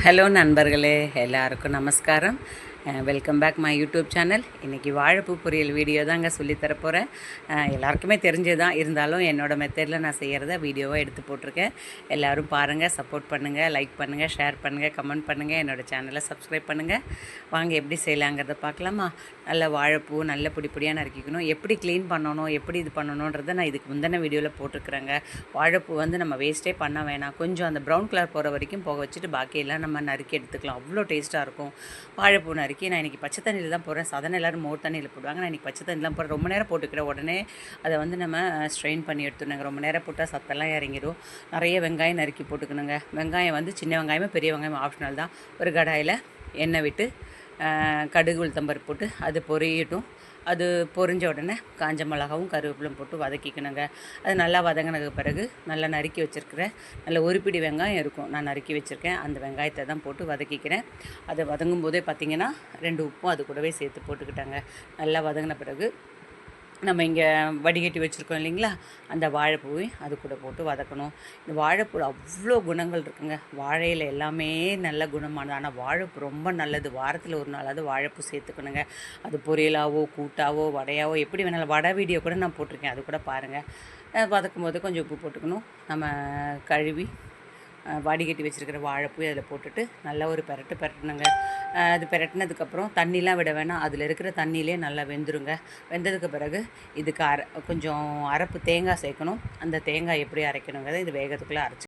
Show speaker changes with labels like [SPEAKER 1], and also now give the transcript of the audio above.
[SPEAKER 1] Hello நண்பர்களே, எல்லாருக்கும் நமஸ்காரம். Welcome back my YouTube channel. இன்றைக்கி வாழைப்பூ பொரியல் வீடியோ தாங்க சொல்லித்தரப்போகிறேன். எல்லாருக்குமே தெரிஞ்சது தான், இருந்தாலும் என்னோடய மெத்தடில் நான் செய்கிறத வீடியோவாக எடுத்து போட்டிருக்கேன். எல்லோரும் பாருங்கள், சப்போர்ட் பண்ணுங்கள், லைக் பண்ணுங்கள், ஷேர் பண்ணுங்கள், கமெண்ட் பண்ணுங்கள், என்னோடய சேனலை சப்ஸ்கிரைப் பண்ணுங்கள். வாங்க எப்படி செய்யலாங்கிறத பார்க்கலாமா? நல்ல வாழைப்பூ நல்ல பொடியாக நறுக்கிக்கணும். எப்படி க்ளீன் பண்ணணும், எப்படி இது பண்ணணுன்றதை நான் இதுக்கு முந்தின வீடியோவில் போட்டிருக்கிறேங்க. வாழைப்பூ நம்ம வேஸ்ட்டே பண்ண வேணாம். கொஞ்சம் அந்த ப்ரௌன் கலர் போகிற வரைக்கும் போக வச்சுட்டு பாக்கியெல்லாம் நம்ம நறுக்கி எடுத்துக்கலாம். அவ்வளோ டேஸ்ட்டாக இருக்கும். வாழைப்பூ நறுக்கி நான் இன்றைக்கி பச்சை தண்ணியில் தான் போடுறேன். சாதாரண எல்லோரும் மோர் தண்ணியில் போடுவாங்க. நான் இன்றைக்கி பச்சை தண்ணிலாம் போடுறேன். ரொம்ப நேரம் போட்டுக்கிறேன். உடனே அதை நம்ம ஸ்ட்ரெயின் பண்ணி எடுத்துணுங்க. ரொம்ப நேரம் போட்டால் சத்தெல்லாம் இறங்கிடும். நிறைய வெங்காயம் நறுக்கி போட்டுக்கணுங்க. வெங்காயம் சின்ன வெங்காயமே பெரிய வெங்காயம் ஆப்ஷனல் தான். ஒரு கடாயில் எண்ணெய் விட்டு கடுகு உளுத்தம்பருப்பு போட்டு அது பொரியட்டும். அது பொரிஞ்ச உடனே காஞ்ச மிளகாவும் கருவேப்பிலும் போட்டு வதக்கிக்கணுங்க. அது நல்லா வதங்கினதுக்கு பிறகு நல்லா நறுக்கி வச்சுருக்கிற நல்ல ஒரு பிடி வெங்காயம் இருக்கும், நான் நறுக்கி வச்சுருக்கேன். அந்த வெங்காயத்தை தான் போட்டு வதக்கிக்கிறேன். அதை வதங்கும் போதே பார்த்திங்கன்னா 2 உப்பும் அது கூடவே சேர்த்து போட்டுக்கிட்டாங்க. நல்லா வதங்கின பிறகு நம்ம இங்கே வடிகட்டி வச்சுருக்கோம் இல்லைங்களா, அந்த வாழைப்பூவையும் அது கூட போட்டு வதக்கணும். இந்த வாழைப்பூ அவ்வளோ குணங்கள் இருக்குங்க. வாழையில் எல்லாமே நல்ல குணமானது. ஆனால் வாழைப்பூ ரொம்ப நல்லது. வாரத்தில் ஒரு நாளாவது வாழைப்பூ சேர்த்துக்கணுங்க. அது பொரியலாவோ கூட்டாவோ வடையாவோ எப்படி வேணாலும், வடை வீடியோ கூட நான் போட்டிருக்கேன், அது கூட பாருங்கள். வதக்கும் போது கொஞ்சம் உப்பு போட்டுக்கணும். நம்ம கழுவி வடிகட்டி வச்சுருக்கிற வாழைப்பூ அதில் போட்டுட்டு நல்லா ஒரு பெரட்டணுங்க. அது பெரட்டினதுக்கப்புறம் தண்ணிலாம் விட வேணாம். அதில் இருக்கிற தண்ணியிலே நல்லா வெந்துருங்க. வெந்ததுக்கு பிறகு இதுக்கு கொஞ்சம் அரப்பு தேங்காய் சேர்க்கணும். அந்த தேங்காய் எப்படி அரைக்கணுங்கிறத இது வேகத்துக்குள்ளே அரைச்சி